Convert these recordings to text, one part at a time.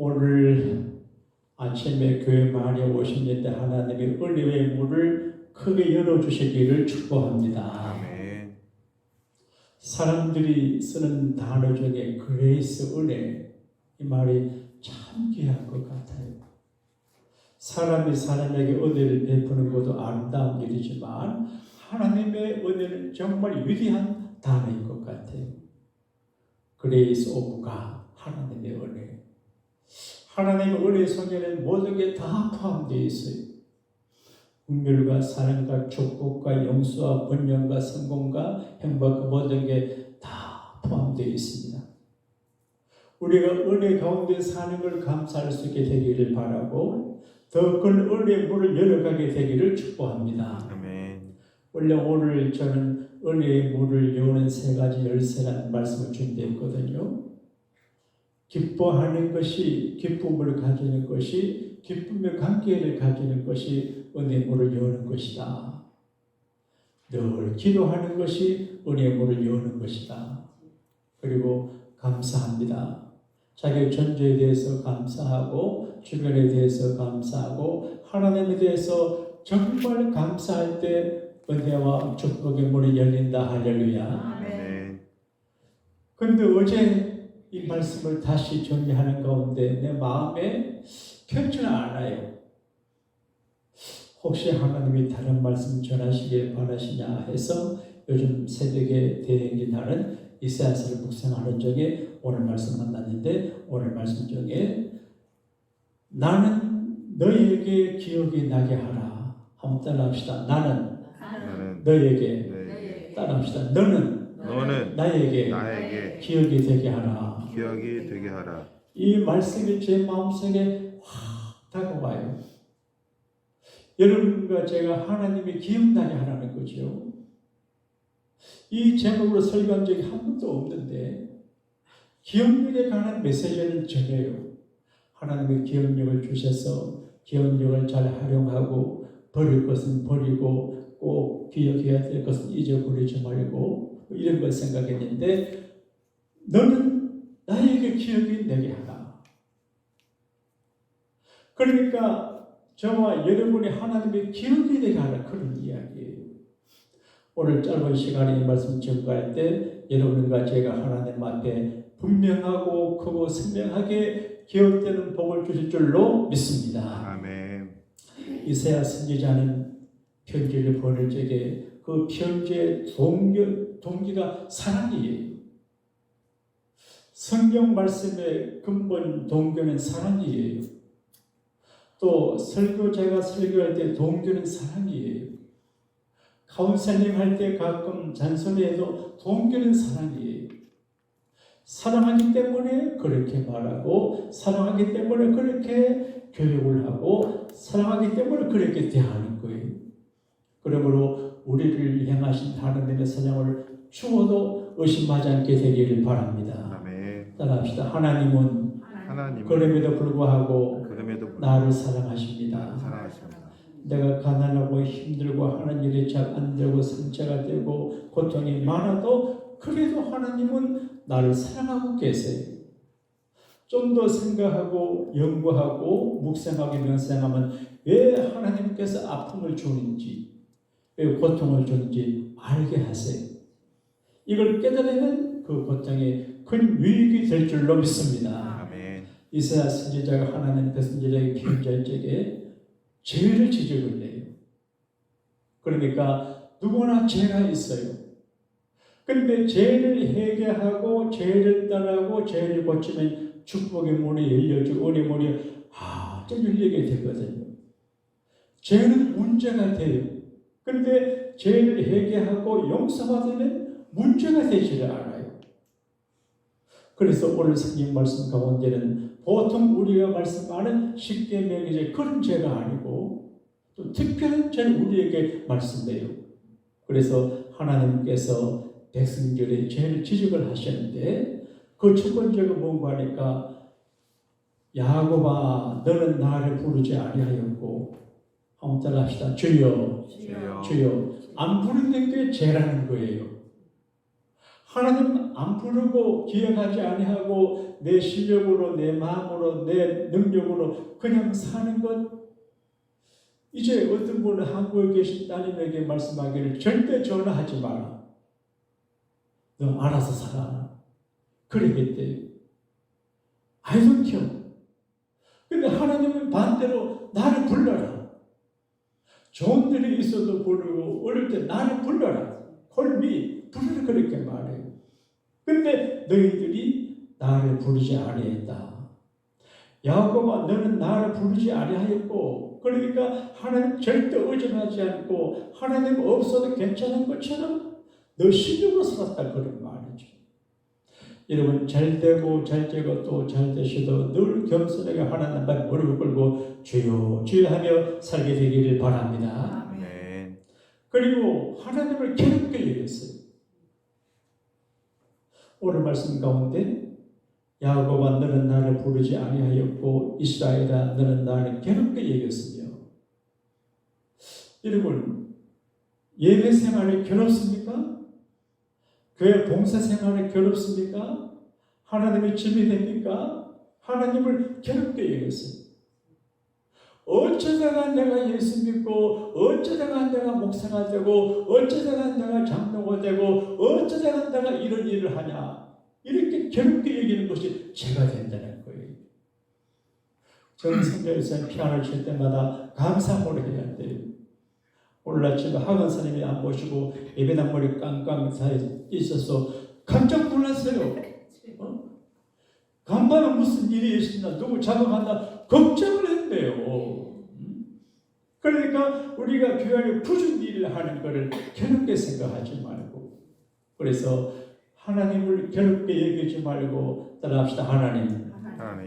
오늘 아침에 교회 많이 오셨는데 하나님의 은혜의 문을 크게 열어주시기를 축복합니다. 아멘. 사람들이 쓰는 단어 중에 그레이스, 은혜, 이 말이 참 귀한 것 같아요. 사람이 사람에게 은혜를 베푸는 것도 아름다운 일이지만 하나님의 은혜는 정말 위대한 단어인 것 같아요. 그레이스 오브 갓, 하나님의 은혜. 하나님의 은혜 속에는 모든 게 다 포함되어 있어요. 긍휼과 사랑과 축복과 용서와 번영과 성공과 행복과 모든 게 다 포함되어 있습니다. 우리가 은혜 가운데 사는 걸 감사할 수 있게 되기를 바라고 더 큰 은혜의 문을 열어가게 되기를 축복합니다. 아멘. 원래 오늘 저는 은혜의 문을 여는 세 가지 열쇠라는 말씀을 준비했거든요. 기뻐하는 것이, 기쁨을 가지는 것이, 기쁨의 관계를 가지는 것이 은혜의 문을 여는 것이다. 늘 기도하는 것이 은혜의 문을 여는 것이다. 그리고 감사합니다. 자기의 존재에 대해서 감사하고 주변에 대해서 감사하고 하나님에 대해서 정말 감사할 때 은혜와 축복의 문이 열린다. 할렐루야. 아멘. 그런데 어제 이 말씀을 다시 정리하는 가운데 내 마음에 편치는 않아요. 혹시 하나님이 다른 말씀 전하시길 바라시냐 해서 요즘 새벽에 대행기나는 이사야서를 묵상하는 중에 오늘 말씀 만났는데 오늘 말씀 중에 나는 너에게 기억이 나게 하라. 한번 따라합시다. 나는 너에게 따라합시다. 너는 나에게 기억이 되게 하라. 기억이 되게 하라. 이 말씀이 제 마음속에 확 다가와요. 여러분과 제가 하나님이 기억나게 하라는 거죠. 이 제목으로 설교한 적이 한 번도 없는데 기억력에 관한 메시지는 전해요. 하나님의 기억력을 주셔서 기억력을 잘 활용하고 버릴 것은 버리고 꼭 기억해야 될 것은 잊어버리지 말고 이런 걸 생각했는데 너는 나에게 기억이 되게 하라. 그러니까 저와 여러분이 하나님의 기억이 되게 하라 그런 이야기예요. 오늘 짧은 시간에 이 말씀 전가할 때 여러분과 제가 하나님 앞에 분명하고 크고 선명하게 기억되는 복을 주실 줄로 믿습니다. 아멘. 이사야 선지자는 편지를 보낼 적에 그 편지의 동기가 사랑이에요. 성경 말씀의 근본 동기는 사랑이에요. 또 설교자가 설교할 때 동기는 사랑이에요. 카운셀링 할 때 가끔 잔소리해도 동기는 사랑이에요. 사랑하기 때문에 그렇게 말하고 사랑하기 때문에 그렇게 교육을 하고 사랑하기 때문에 그렇게 대하는 거예요. 그러므로 우리를 향하신 하나님의 사랑을 주어도 의심하지 않게 되기를 바랍니다. 아멘. 따라합시다. 하나님은 그럼에도 불구하고 나를 사랑하십니다. 내가 가난하고 힘들고 하는 일이 잘 안 되고 상처가 되고 고통이 많아도 그래도 하나님은 나를 사랑하고 계세요. 좀 더 생각하고 연구하고 묵상하고 명상하면 왜 하나님께서 아픔을 주는지 왜 고통을 주는지 알게 하세요. 이걸 깨달으면 그 고통이 큰 유익이 될 줄로 믿습니다. 아멘. 이사야 선지자가 하나님께 선지자에게 편지할 적에 죄를 지적을 해요. 그러니까 누구나 죄가 있어요. 그런데 죄를 회개하고 죄를 떠나고 죄를 고치면 축복의 문이 열려지고 은혜의 문이 열리게 되거든요. 죄는 문제가 돼요. 그런데 죄를 회개하고 용서받으면 문제가 되지를 않아요. 그래서 오늘 성경 말씀 가운데는 보통 우리가 말씀하는 십계명의 그런 죄가 아니고 또 특별한 죄를 우리에게 말씀해요. 그래서 하나님께서 백성들의 죄를 지적을 하셨는데 그 첫 번째가 뭔가 하니까 야곱아 너는 나를 부르지 아니하였고 한번 따라합시다. 주여 안 부르는 게 죄라는 거예요. 하나님 안 부르고 기억하지 아니하고 내 실력으로 내 마음으로 내 능력으로 그냥 사는 것, 이제 어떤 분은 한국에 계신 따님에게 말씀하기를 절대 전화하지 마라. 너 알아서 살아. 그러겠대요. I don't care. 근데 하나님은 반대로 나를 불러라. 좋은 일이 있어도 부르고 어릴 때 나를 불러라. Call me. 부르라 그렇게 말해요. 근데 너희들이 나를 부르지 아니했다. 야고보가 너는 나를 부르지 아니하였고, 그러니까 하나님 절대 의존하지 않고 하나님 없어도 괜찮은 것처럼 너 실력으로 살았다 그런 말이죠. 여러분 잘 되고 잘 되고 또 잘 되셔도 늘 겸손하게 하나님 앞에 무릎을 꿇고 주여 주여 하며 살게 되기를 바랍니다. 아멘. 그리고 하나님을 괴롭게 여겼어요. 오늘 말씀 가운데 야고보가 너는 나를 부르지 아니하였고 이스라엘아 너는 나를 괴롭게 여겼으며, 여러분 예배 생활이 괴롭습니까? 교회 봉사 생활이 괴롭습니까? 하나님의 집이 됩니까? 하나님을 괴롭게 여겼어요. 어쩌다가 내가 예수 믿고 어쩌다가 내가 목사가 되고 어쩌다가 내가 장로가 되고 어쩌다가 내가 이런 일을 하냐, 이렇게 괴롭게 여기는 것이 죄가 된다는 거예요. 저는 성경에서 피아노를 칠 때마다 감사모를 해야 돼요. 오늘 아침에 학원 선생님이 안 모시고 예배당머리 깡깡 사이에 있어서 깜짝 놀랐어요. 간만에 무슨 일이 있으나 누구 잡아간다 걱정을 했대요. 그러니까 우리가 교회 안에 부준 일을 하는 것을 괴롭게 생각하지 말고, 그래서 하나님을 괴롭게 여기지 말고 따라합시다. 하나님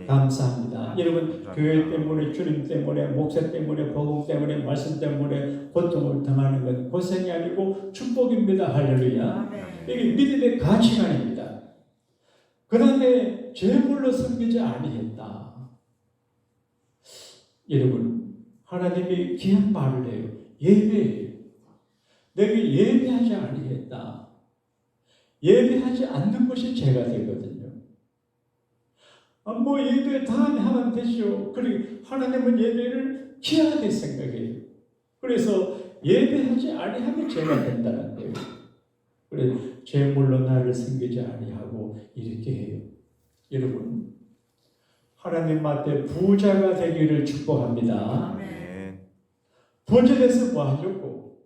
감사합니다. 여러분 감사합니다. 교회 때문에 주님 때문에 목사 때문에 복음 때문에 말씀 때문에 고통을 당하는 건 고생이 아니고 축복입니다. 할렐루야. 이게 믿음의 가치관입니다. 그 다음에 죄물로 섬기지 아니했다. 여러분 하나님이 귀한 말을 해요. 예배해요. 내게 예배하지 아니했다. 예배하지 않는 것이 죄가 되거든요. 뭐 예배 다음에 하면 되죠. 그리고 하나님은 예배를 귀하게 생각해요. 그래서 예배하지 아니하면 죄가 된다는 거예요. 그래서 죄물로 나를 섬기지 아니하고 이렇게 해요. 여러분 하나님 앞에 부자가 되기를 축복합니다. 아멘. 부자 돼서 뭐 하려고?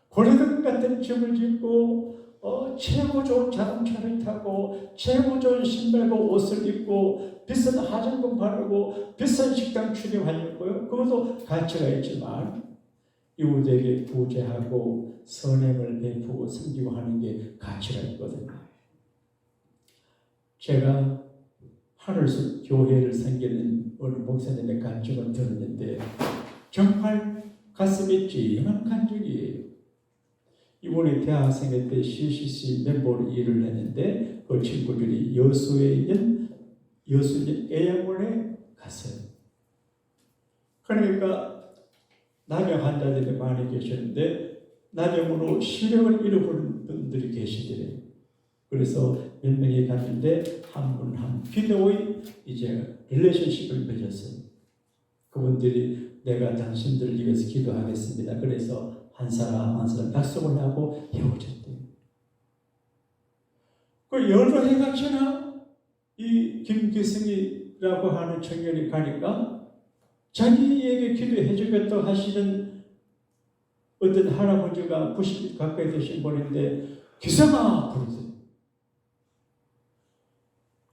고래등 같은 집을 짓고 최고 좋은 자동차를 타고 최고 좋은 신발과 옷을 입고 비싼 화장품 바르고 비싼 식당 출입하려고요. 그것도 가치가 있지만 이웃에게 구제하고 선행을 베푸고 섬기고 하는 게 가치가 있거든요. 제가 하늘숲 교회를 섬기는 어느 목사님의 간증을 들었는데 정말 가슴이 찡한 간증이에요. 이번에 대학생 때 CCC 멤버로 일을 했는데 그 친구들이 여수에 있는 애양원에 갔어요. 그러니까 난염 환자들이 많이 계셨는데 난염으로 시력을 잃어버린 분들이 계시더래요. 그래서 몇 명이 갔는데 한 분 한 비디오의 이제 릴레이션십을 맺었어요. 그분들이 내가 당신들을 위해서 기도하겠습니다. 그래서 한 사람 한 사람 약속을 하고 헤어졌대요. 그 여러 해가 지나 이 김기승이라고 하는 청년이 가니까 자기에게 기도해 주겠다고 하시는 어떤 할아버지가 90 가까이 되신 분인데 기성아 부르세요.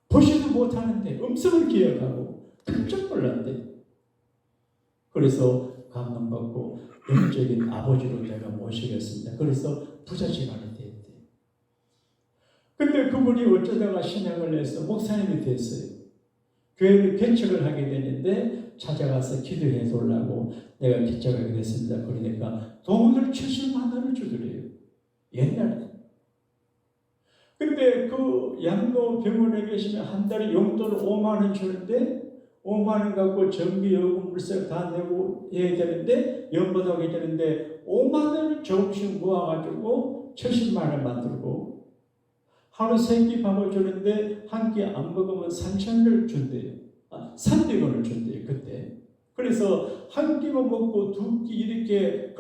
보지도 못하는데 음성을 기억하고 깜짝 놀랐대. 그래서 감동받고 영적인 아버지로 내가 모시겠습니다. 그래서 부자지간이 됐대. 근데 그분이 어쩌다가 신앙을 해서 목사님이 됐어요. 교회를 개척을 하게 되는데 찾아가서 기도해 달라고 내가 개척하게 됐습니다. 그러니까 돈을 70만 원을 주더래요. 옛날에. 근데 그 양로 병원에 계시면 한 달에 용돈을 5만 원 주는데 5만 원 갖고 전기, 요금, 물세 다 내고 해야 되는데 연보도 하게 되는데 5만 원을 조금씩 모아가지고 70만 원 만들고 하루 3끼 밥을 주는데 한 끼 안 먹으면 3,000원을 준대요. 300원을 준대요, 그때. 그래서 한 끼만 먹고 2끼 이렇게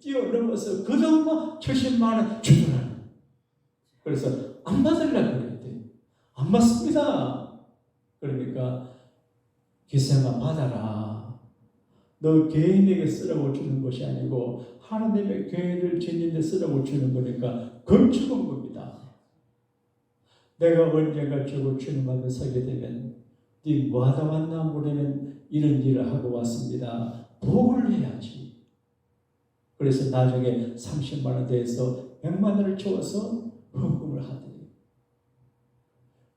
뛰어넘어서 그동안 70만 원 주더라고요. 그래서 안 받으려고 그랬대요. 안 받습니다. 그러니까 기생아 받아라. 너 개인에게 쓰라고 주는 것이 아니고 하나님의 교회를 짓는 데 쓰라고 주는 거니까 건축한 겁니다. 내가 언젠가 죽을 주님 앞에 서게 되면 네 뭐하다 왔나 모르면 이런 일을 하고 왔습니다. 복을 해야지. 그래서 나중에 30만 원 대해서 100만 원을 주어서 헌금을 하더니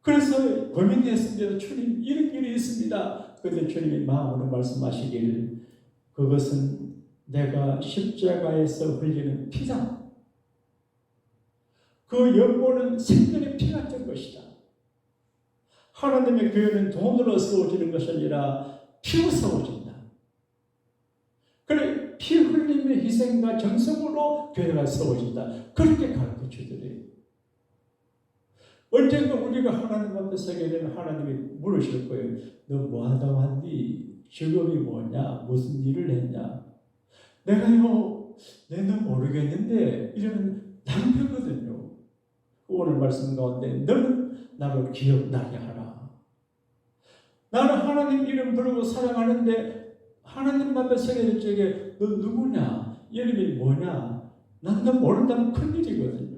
그래서 고민했습니다. 주님 이런 일이 있습니다. 그런데 주님이 마음으로 말씀하시기를 그것은 내가 십자가에서 흘리는 피다. 그 연고는 생명의 피 같은 것이다. 하나님의 교회는 돈으로 세워지는 것이 아니라 피로 세워진다. 그래 피 흘림의 희생과 정성으로 교회가 세워진다. 그렇게 가르쳐 주더래요. 언젠가 우리가 하나님 앞에 서게 되면 하나님이 물으실 거예요. 너 뭐하다 왔니? 직업이 뭐냐? 무슨 일을 했냐? 내가요, 내는 모르겠는데 이러면 낭패거든요. 오늘 말씀 가운데 너는 나를 기억나게 하라. 나는 하나님 이름 부르고 사랑하는데 하나님 앞에 서게 될 적에 너 누구냐? 이름이 뭐냐? 난 너 모른다면 큰일이거든요.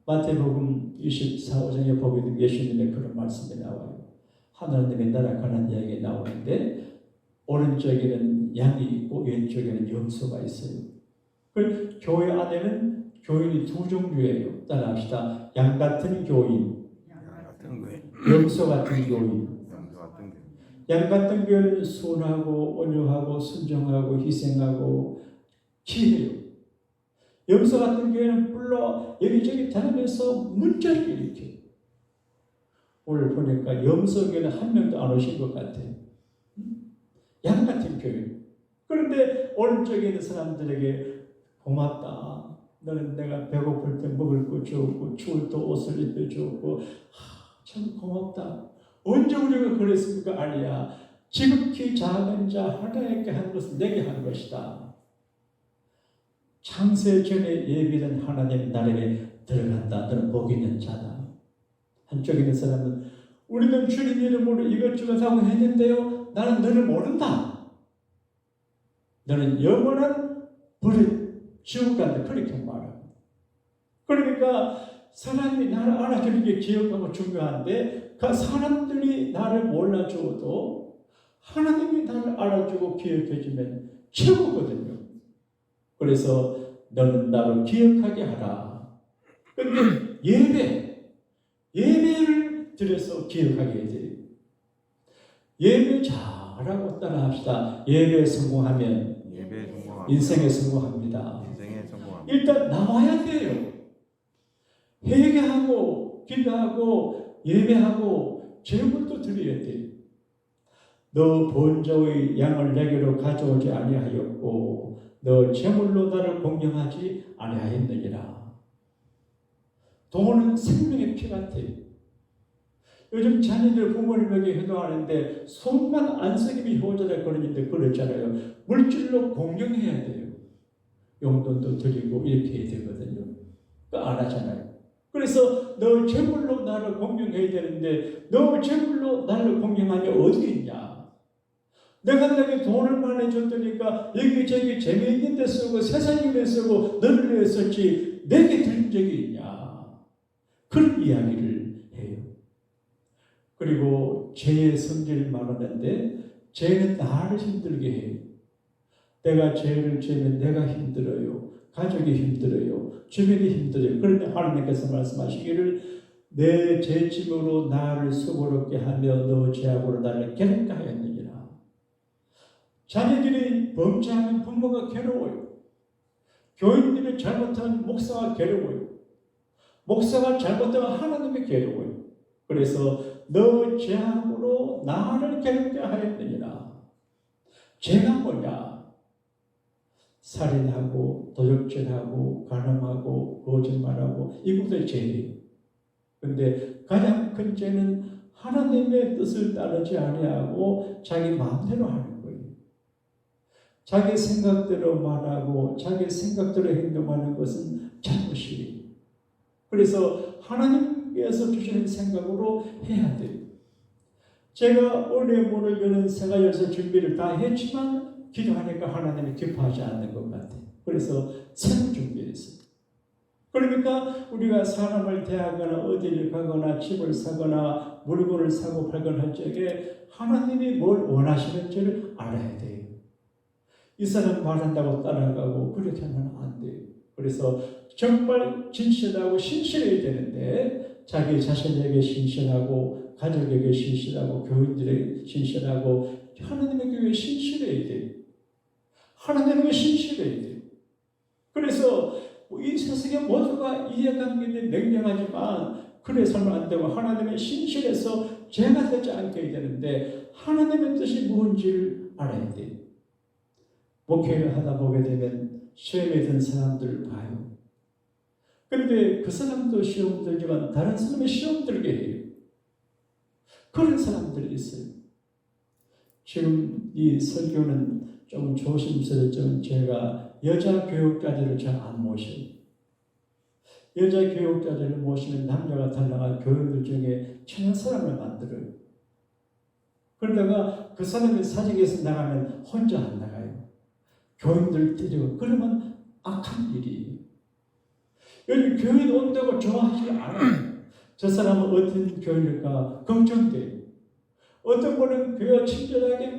마태복음 24장에 보게 되면 예수님의 그런 말씀이 나와요. 하나님의 나라 가는 이야기 나오는데 오른쪽에는 양이 있고 왼쪽에는 염소가 있어요. 그 교회 안에는 교인이 두 종류예요. 따라합시다. 양 같은 교인, 염소 같은 교인. 양 같은 교인은 순하고 온유하고 순종하고 희생하고 기해요. 염소 같은 교회는 불러 여기저기 다니면서 문제를 일으켜요. 오늘 보니까 염소 교회는 한 명도 안 오신 것 같아요. 양 같은 교회. 그런데 오른쪽에 있는 사람들에게 고맙다. 너는 내가 배고플 때 먹을 거 주었고 추울 때 옷을 입혀주었고 참 고맙다. 언제 우리가 그랬습니까? 아니야. 지극히 작은 자 하나님께 한 것은 내게 한 것이다. 창세 전에 예비된 하나님 나라에 들어간다. 너는 복 있는 자다. 한쪽에 있는 사람은 우리는 주님 이름으로 이것저것 하고 했는데요. 나는 너를 모른다. 너는 영원한 불에 지옥 간다. 그렇게 말합니다. 그러니까 사람이 나를 알아주는 게 기억하고 중요한데 그 사람들이 나를 몰라주어도 하나님이 나를 알아주고 기억해주면 최고거든요. 그래서 너는 나를 기억하게 하라. 그런데 예배를 드려서 기억하게 해야 돼요. 예배 잘하고 따라합시다. 예배에 성공하면 인생에 성공합니다. 일단 나와야 돼요. 회개하고 기도하고 예배하고 제물도 드려야 돼요. 너 본저의 양을 내게로 가져오지 아니하였고 너 제물로 나를 공경하지 아니하였느니라. 돈은 생명의 피 같아요. 요즘 자녀들 부모님에게 효도하는데 손만 안쓰기면 효자라 그러는데 그렇잖아요. 물질로 공경해야 돼요. 용돈도 드리고 이렇게 해야 되거든요. 안 하잖아요. 그래서 너 제물로 나를 공경해야 되는데 너 제물로 나를 공경하면 어디 있냐? 내가 내게 돈을 많이 줬더니까 여기저기 재미있는 데 쓰고 세상에 데 쓰고 너를 위해 썼지 내게 드린 적이 있냐? 그런 이야기를 해요. 그리고 죄의 성질을 말하는데 죄는 나를 힘들게 해요. 내가 죄를 지으면 내가 힘들어요. 가족이 힘들어요. 주변이 힘들어요. 그런데 하나님께서 말씀하시기를 내 죄짐으로 나를 수고롭게 하며 너 죄악으로 나를 괴롭게 하였느니라. 자녀들이 범죄하면 부모가 괴로워요. 교인들이 잘못하면 목사가 괴로워요. 목사가 잘못하면 하나님이 괴로워요. 그래서 너 죄악으로 나를 괴롭게 하였느니라. 죄가 뭐냐? 살인하고 도적질하고 간음하고 거짓말하고 이것도 죄예요. 그런데 가장 큰 죄는 하나님의 뜻을 따르지 아니하고 자기 마음대로 하는 거예요. 자기 생각대로 말하고 자기 생각대로 행동하는 것은 잘못이에요. 그래서 하나님께서 주시는 생각으로 해야 돼요. 제가 올해 문을 여는 새가 열서 준비를 다 했지만 기도하니까 하나님이 기뻐하지 않는 것 같아요. 그래서 새로 준비했어요. 그러니까 우리가 사람을 대하거나 어디를 가거나 집을 사거나 물건을 사고 팔거나 할 적에 하나님이 뭘 원하시는지를 알아야 돼요. 이 사람 말한다고 따라가고 그렇게 하면 안 돼요. 그래서 정말 진실하고 신실해야 되는데 자기 자신에게 신실하고 가족에게 신실하고 교인들에게 신실하고 하나님의 교회에 신실해야 돼요. 하나님에게 신실해야 돼요. 그래서 이 세상에 모두가 이해관계는 냉정하지만 그래서는 안 되고 하나님의 신실해서 죄가 되지 않게 되는데 하나님의 뜻이 무엇인지를 알아야 돼요. 목회를 하다 보게 되면 시험에 든 사람들을 봐요. 그런데 그 사람도 시험 들지만 다른 사람이 시험 들게 해요. 그런 사람들이 있어요. 지금 이 설교는 좀 조심스럽지만 제가 여자 교육자들을 잘 안 모셔요. 여자 교육자들을 모시면 남자가 달라가 교육들 중에 천한 사람을 만들어요. 그러다가 그 사람이 사직에서 나가면 혼자 안 나가요. 교인들 데리고 그러면 악한 일이에요. 여기 교인 온다고 좋아하지 않아요. 저 사람은 어떤 교인일까 걱정돼요. 어떤 분은 교회가 친절하게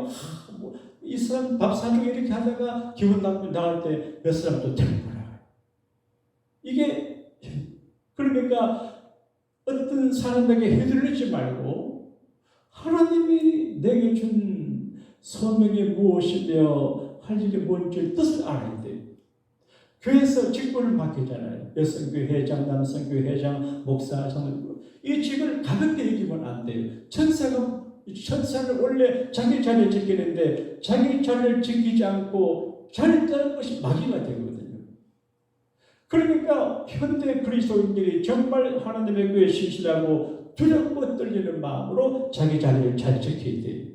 이 사람 밥 사주고 이렇게 하다가 기분 나쁘게 나갈 때 몇 사람 또 데리고 나가요. 이게 그러니까 어떤 사람에게 휘둘리지 말고 하나님이 내게 준 소명이 무엇이며 할 일이 뭔지 뜻을 알아야 돼요. 교회에서 직분을 맡기잖아요. 여성교회 회장, 남성교회 회장, 목사, 성도 이 직을 가볍게 여기면 안 돼요. 천사는 원래 자기 자리를 지키는데 자기 자리를 지키지 않고 자리를 떠는 것이 마귀가 되거든요. 그러니까 현대 그리스도인들이 정말 하나님의 교회에 신실하고 두렵고 떨리는 마음으로 자기 자리를 잘 지켜야 돼요.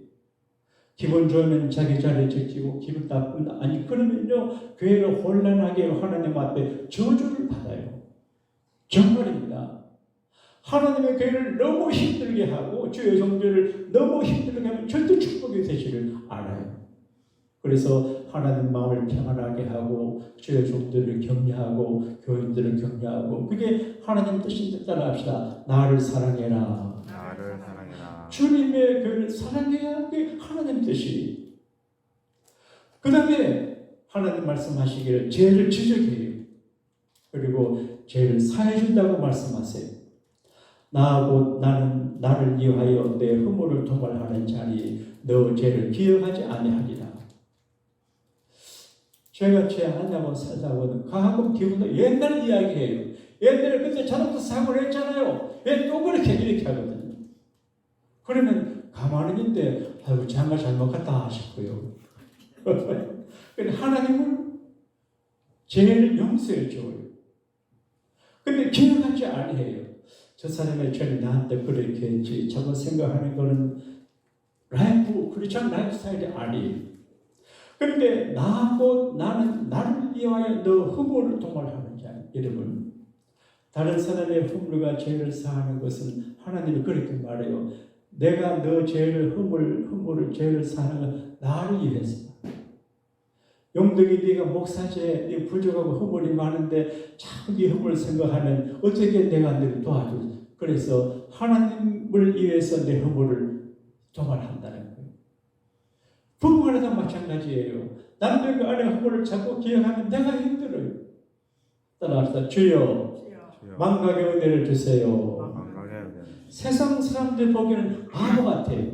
기분 좋으면 자기 자리를 지키고 기분 나쁘면 아니 그러면요 교회를 혼란하게 하나님 앞에 저주를 받아요. 정말입니다. 하나님의 교회를 너무 힘들게 하고 주의 종교를 너무 힘들게 하면 절대 축복이 되지를 않아요. 그래서 하나님 마음을 평안하게 하고 주의 종들을 격려하고 교인들을 격려하고 그게 하나님 뜻인데 따라합시다. 나를 사랑해라. 나를 사랑해라. 주님의 교회를 사랑해야 그게 하나님 뜻이. 그 다음에 하나님 말씀하시기를 죄를 지적해요. 그리고 죄를 사해준다고 말씀하세요. 나하고 나는 나를 위하여 내 허물을 도말하는 자니 너 죄를 기억하지 아니하리라. 제가 죄하냐고 살다고는 가끔 기분도 옛날 이야기해요. 옛날에 그때 자동차 사고를 했잖아요. 왜 또 그렇게 이렇게 하거든요. 그러면 가만히 있는데 아이고 장가 잘못 갔다 싶고요. 하나님은 죄를 용서해 줘요. 근데 기억하지 아니해요. 저 사람의 죄는 나한테 그렇게 했지. 저거 생각하는 거는 크리스천 라이프 스타일이 아니에요. 그런데 나하고 나는 나를 위하여 너 허물을 도말하는 자. 여러분, 다른 사람의 허물과 죄를 사하는 것은 하나님이 그렇게 말해요. 내가 너 죄를 허물을 죄를 사하는 건 나를 위해서. 용덕이 네가 목사제, 네 부족하고 허물이 많은데 자꾸 네 허물을 생각하면 어떻게 내가 너를 도와줘? 그래서 하나님을 위해서 내 허물을 도말한다는 거예요. 부부간에도 마찬가지예요. 남편과 아내 허물을 자꾸 기억하면 내가 힘들어요. 따라합시다. 주여, 망각의 은혜를 주세요. 세상 사람들 보기에는 바보 같아요.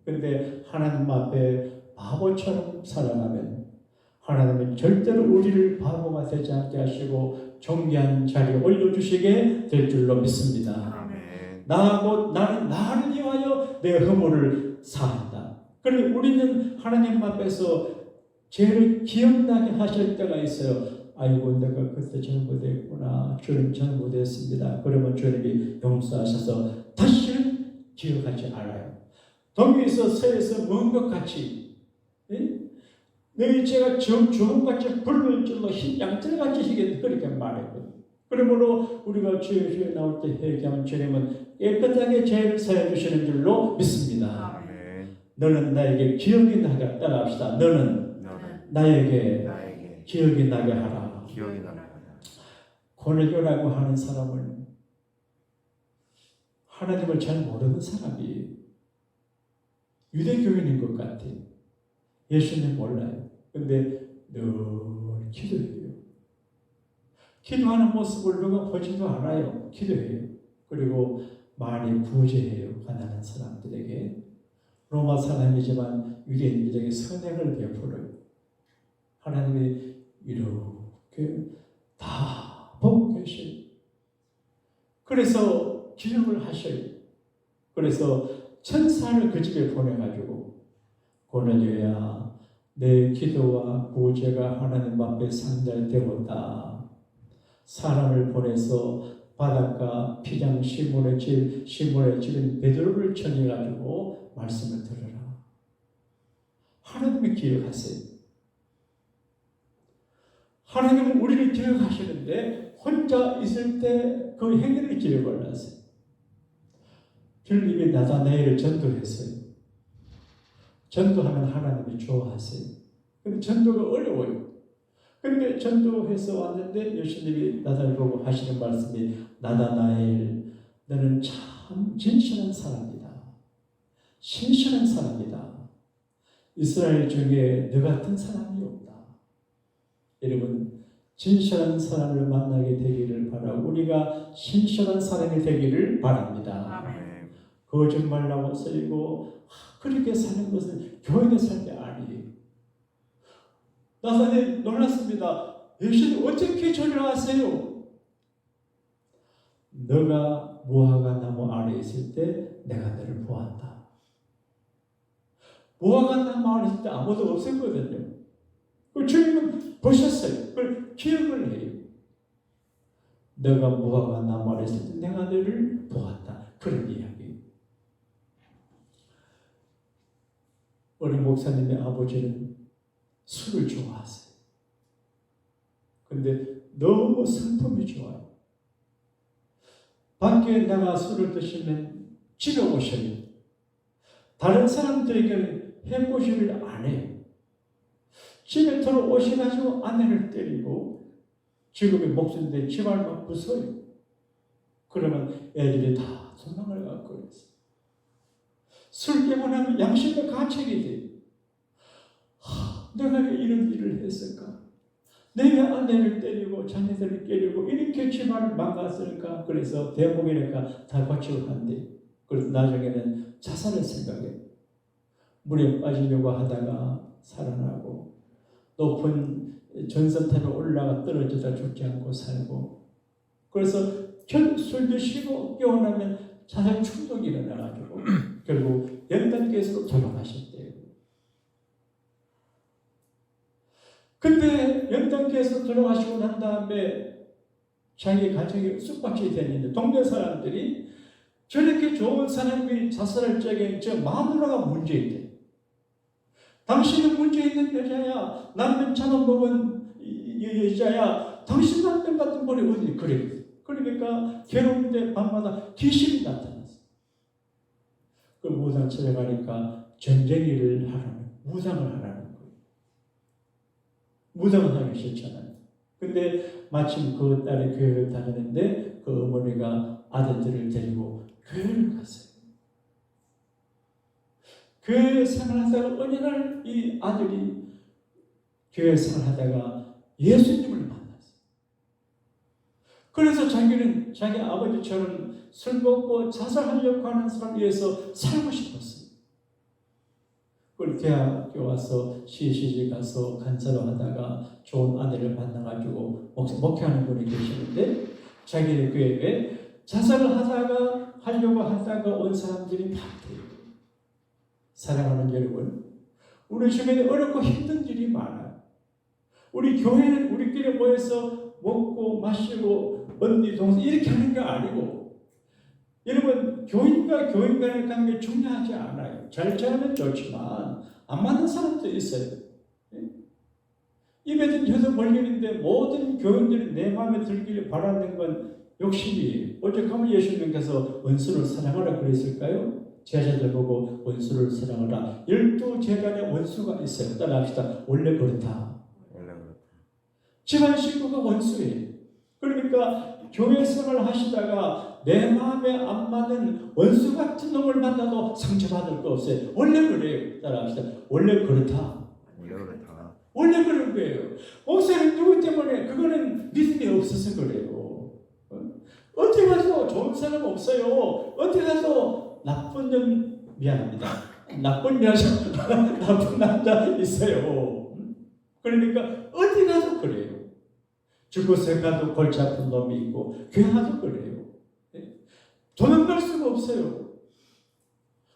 그런데 하나님 앞에 바보처럼 살아가면 하나님은 절대로 우리를 바보가 되지 않게 하시고 존귀한 자리에 올려주시게 될 줄로 믿습니다. 나하고 나는 나를 위하여 내 허물을 사한다. 그리고 우리는 하나님 앞에서 죄를 기억나게 하실 때가 있어요. 아이고 내가 그때 잘못했구나. 주님 잘못했습니다. 그러면 주님이 용서하셔서 다시는 기억하지 않아요. 동에서 서에서 먼 것 같이 너희 죄가 주홍같이 붉은 줄로 흰 양털같이 희게 그렇게 말했거든요. 그러므로 우리가 주여 나올 때 회개하면 주님은 깨끗하게 죄를 사해 주시는 줄로 믿습니다. 아멘. 너는 나에게 기억이 나게 따라합시다. 너는 나에게 기억이 나게 하라. 기억이 나라. 고넬료라고 하는 사람은 하나님을 잘 모르는 사람이에요. 유대교인인 것 같아요. 예수님 몰라요. 근데 늘 기도해요. 기도하는 모습을 누가 보지도 않아요. 기도해요. 그리고 많이 구제해요. 가난한 사람들에게. 로마 사람이지만 유대인들에게 선행을 베풀어요. 하나님이 이렇게 다 보고 계셔요. 그래서 기억을 하셔요. 그래서 천사를 그 집에 보내가지고 고넬료야 내 기도와 구제가 하나님 앞에 상달되었다. 사람을 보내서 바닷가 피장 시몬의 집인 베드로를 청해가지고 말씀을 들으라. 하나님이 기억하세요. 하나님은 우리를 기억하시는데 혼자 있을 때 그 행위를 기억을 하세요. 빌립이 나다나엘을 전도했어요. 전도하면 하나님이 좋아하세요. 근데 전도가 어려워요. 그런데 전도해서 왔는데 예수님이 나다나엘 보고 하시는 말씀이 나다나엘 너는 참 진실한 사람이다. 신실한 사람이다. 이스라엘 중에 너 같은 사람이 없다. 여러분 진실한 사람을 만나게 되기를 바라고 우리가 신실한 사람이 되기를 바랍니다. 아멘. 거짓말하고 쓰이고 그렇게 사는 것은 교인의 삶이 아니에요. 나사렛 놀랐습니다. 예수님 어떻게 저를 아세요? 너가 무화과 나무 아래 있을 때 내가 너를 보았다. 무화과 나무 아래 있을 때 아무도 없었거든요. 그 주님은 보셨어요. 그걸 기억을 해요. 너가 무화과 나무 아래 있을 때 내가 너를 보았다. 그런 이야기. 우리 목사님의 아버지는 술을 좋아하세요. 근데 너무 성품이 좋아요. 밖에 나가 술을 드시면 집에 오셔요. 다른 사람들에게는 해코지를 안 해요. 집에 들어오셔가지고 아내를 때리고 지금의 목숨인데 집을 막 부숴요. 그러면 애들이 다 소망을 갖고 있어요. 술 깨문하면 양심의 가책이 돼요. 내가 왜 이런 일을 했을까? 내가 아내를 때리고 자녀들을 때리고 이렇게 집안을 망갔을까? 그래서 대목이니까 다 고치고 간대. 그래서 나중에는 자살을 생각해. 물에 빠지려고 하다가 살아나고 높은 전선탑에 올라가 떨어지다 죽지 않고 살고 그래서 술 드시고 깨어나면 자살 충동이 일어나가지고 결국 연단계에서 돌아가셨대요. 근데 연단계에서 돌아가시고 난 다음에 자기 가정이 쑥박이 됐는데 동네 사람들이 저렇게 좋은 사람이 자살할 적에 저 마누라가 문제 있대. 당신은 문제 있는 여자야. 남편 잡아먹은 여자야. 당신 남편 같은 분이 어디 그래. 그러니까 괴로운데 밤마다 귀신이 나타났어. 그 무당 집에 가니까 전쟁일을 하라는 무당을 하라는 거예요. 무당을 하기 싫잖아요. 근데 마침 그 딸이 교회를 다니는데 그 어머니가 아들들을 데리고 교회를 갔어요. 교회 생활하다가 어느 날 이 아들이 교회 생활하다가 예수님을 만났어요. 그래서 자기는 자기 아버지처럼 술 먹고 자살하려고 하는 사람 위해서 살고 싶었어요. 그걸 대학교 와서 시시지 가서 간사로 하다가 좋은 아내를 만나가지고 목회하는 분이 계시는데 자기네 교회에 자살을 하려고 하다가 온 사람들이 많대요. 사랑하는 여러분, 우리 주변에 어렵고 힘든 일이 많아요. 우리 교회는 우리끼리 모여서 먹고 마시고 언니 동생 이렇게 하는 게 아니고, 여러분 교인과 교인 간의 관계 중요하지 않아요. 잘 지내면 좋지만 안 맞는 사람도 있어요. 입에든 혀도 벌리는데 모든 교인들이 내 마음에 들기를 바라는 건 욕심이에요. 오죽하면 예수님께서 원수를 사랑하라 그랬을까요? 제자들 보고 원수를 사랑하라. 12제간의 원수가 있어요. 따라합시다. 원래 그렇다. 집안 식구가 원수예요. 그러니까 교회 생활을 하시다가 내 마음에 안 맞는 원수 같은 놈을 만나도 상처받을 거 없어요. 원래 그래요. 따라합시다. 원래 그렇다. 원래 그런 거예요. 목사님 누구 때문에? 그거는 믿음이 없어서 그래요. 어디 가서 좋은 사람 없어요. 어디 가서 나쁜 년 미안합니다. 나쁜 여자, 나쁜 남자 있어요. 그러니까 어디 가서 그래요. 죽어서 가도 골치 아픈 놈이 있고 교회 가도 그래요. 도망갈 수가 없어요.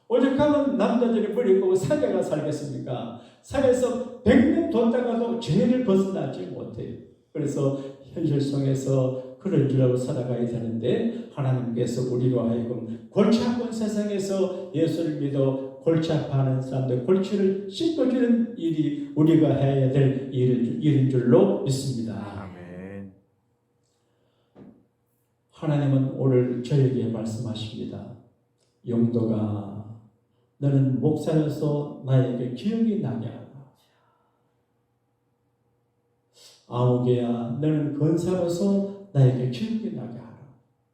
오죽하면 남자들이 머리 끄고 산에 가 살겠습니까? 산에서 100년 돈다가도 죄를 벗어나지 못해요. 그래서 현실 속에서 그런 줄 알고 살아가야 되는데, 하나님께서 우리로 하여금 골치 아픈 세상에서 예수를 믿어 골치 아파하는 사람들 골치를 씻어주는 일이 우리가 해야 될 일인 줄로 믿습니다. 아멘. 하나님은 오늘 저에게 말씀하십니다. 용도가 너는 목사로서 나에게 기억이 나게 하라. 아무개야 너는 권사로서 나에게 기억이 나게 하라.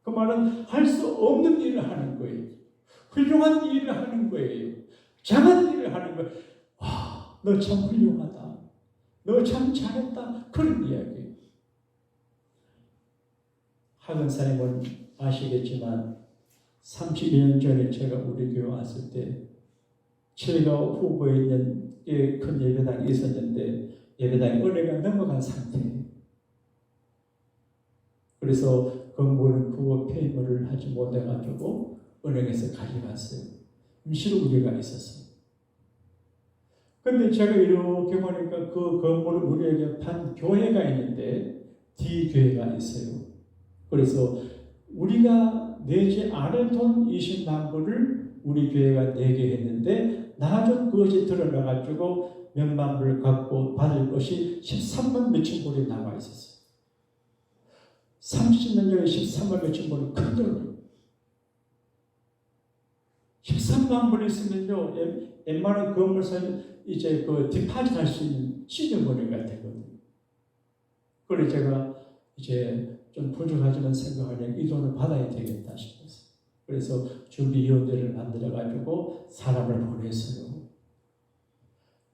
그 말은 할 수 없는 일을 하는 거예요. 훌륭한 일을 하는 거예요. 잘한 일을 하는 거예요. 와, 너 참 훌륭하다. 너 참 잘했다. 그런 이야기예요. 하근사님은 아시겠지만 32년 전에 제가 우리 교회 왔을 때 저희가 후보에 있는 큰 예배당이 있었는데 예배당이 은혜가 넘어간 상태예요. 그래서 건물은 그거 폐물을 하지 못해가지고 은행에서 가져갔어요. 임시로 우리가 있었어요. 근데 제가 이렇게 보니까 그 건물을 우리에게 판 교회가 있는데 D교회가 있어요. 그래서 우리가 내지 않을 돈 20만 불을 우리 교회가 내게 했는데 나중 그것이 드러나가지고 몇만 불을 갖고 받을 것이 13만 몇천 불이 남아 있었어요. 30년 전에 13만 몇천 불은 큰 돈이에요. 13만 불 있으면요, 웬만한 건물 사면 이제 그 디파짓 할 수 있는 시즌머니가 되거든요. 그래서 제가 이제 좀 부족하지만 생각하면 이 돈을 받아야 되겠다 싶었어요. 그래서 준비위원회를 만들어가지고 사람을 보냈어요.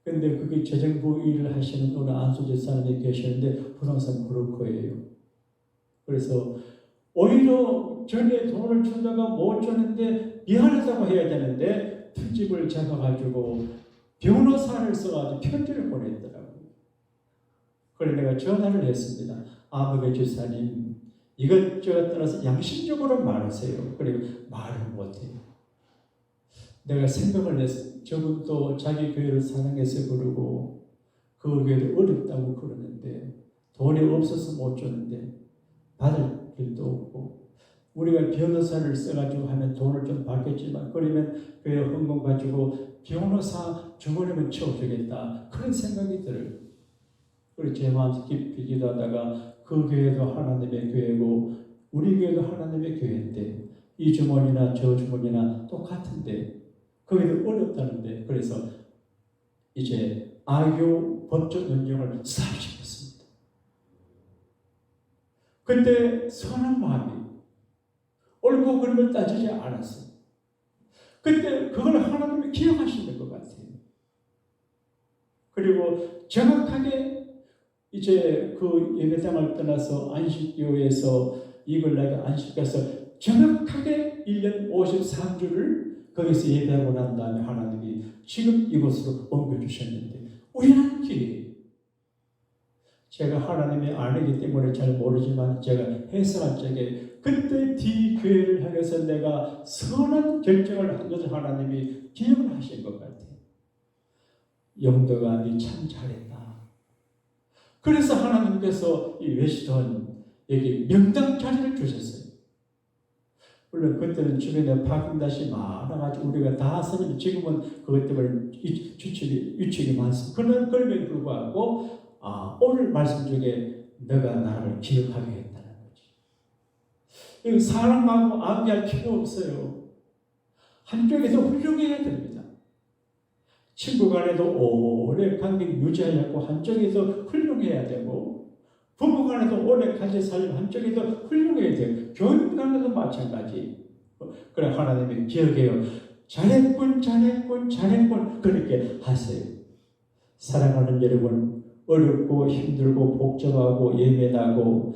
근데 그게 재정부 일을 하시는 어느 안수재 사람이 계셨는데 부동산 브로커예요. 그래서 오히려 전에 돈을 주다가 못 주는데 미안하다고 해야 되는데 특집을 잡아가지고 변호사를 써가지고 편지를 보냈더라고요. 그래서 내가 전화를 했습니다. 아무개 주사님, 이것저것 떠나서 양심적으로 말하세요. 그리고 말을 못해요. 내가 생각을 했어요. 저분도 자기 교회를 사랑해서 그러고 그 교회를 어렵다고 그러는데 돈이 없어서 못 주는데 받을 길도 없고 우리가 변호사를 써가지고 하면 돈을 좀 받겠지만 그러면 교회 헌금 가지고 변호사 주머니만 채워주겠다 그런 생각이 들어요. 그리고 제 마음속 깊이 기도하다가 그 교회도 하나님의 교회고 우리 교회도 하나님의 교회인데 이 주머니나 저 주머니나 똑같은데 거기도 어렵다는데 그래서 이제 아교 법적 연령을 스탑시켰습니다. 그때 선한 마음이 옳고 그름을 따지지 않았어요. 그때 그걸 하나님이 기억하시는 것 같아요. 그리고 정확하게 이제 그 예배당을 떠나서 안식교회에서 이걸 내가 안식해서 정확하게 1년 53주를 거기서 예배하고 난 다음에 하나님이 지금 이곳으로 옮겨주셨는데 우연한 길이에요. 제가 하나님의 아내이기 때문에 잘 모르지만 제가 해석할 적에 그때 D교회를 향해서 내가 선한 결정을 한 것을 하나님이 기억을 하신 것 같아요. 영도가 니 참 잘했다. 그래서 하나님께서 이 웨스턴에게 명당 자리를 주셨어요. 물론 그때는 주변에 파킹닷이 많아가지고 우리가 다 쓰는, 지금은 그것 때문에 유축이 많습니다. 그럼에도 불구하고 오늘 말씀 중에 너가 나를 기억하게 했다는 거지. 사람하고 암기할 필요 없어요. 한쪽에서 훌륭해야 됩니다. 친구 간에도 오래 관계를 유지하려고 한쪽에서 훌륭해야 되고, 부부 간에도 오래 같이 살려면 한쪽에서 훌륭해야 돼요. 교인 간에도 마찬가지. 그래 하나님이 기억해요. 잘했군 그렇게 하세요. 사랑하는 여러분, 어렵고 힘들고 복잡하고 예민하고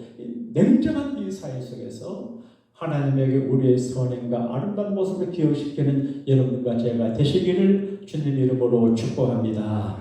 냉정한 이 사회 속에서 하나님에게 우리의 선행과 아름다운 모습을 기억시키는 여러분과 제가 되시기를 주님 이름으로 축복합니다.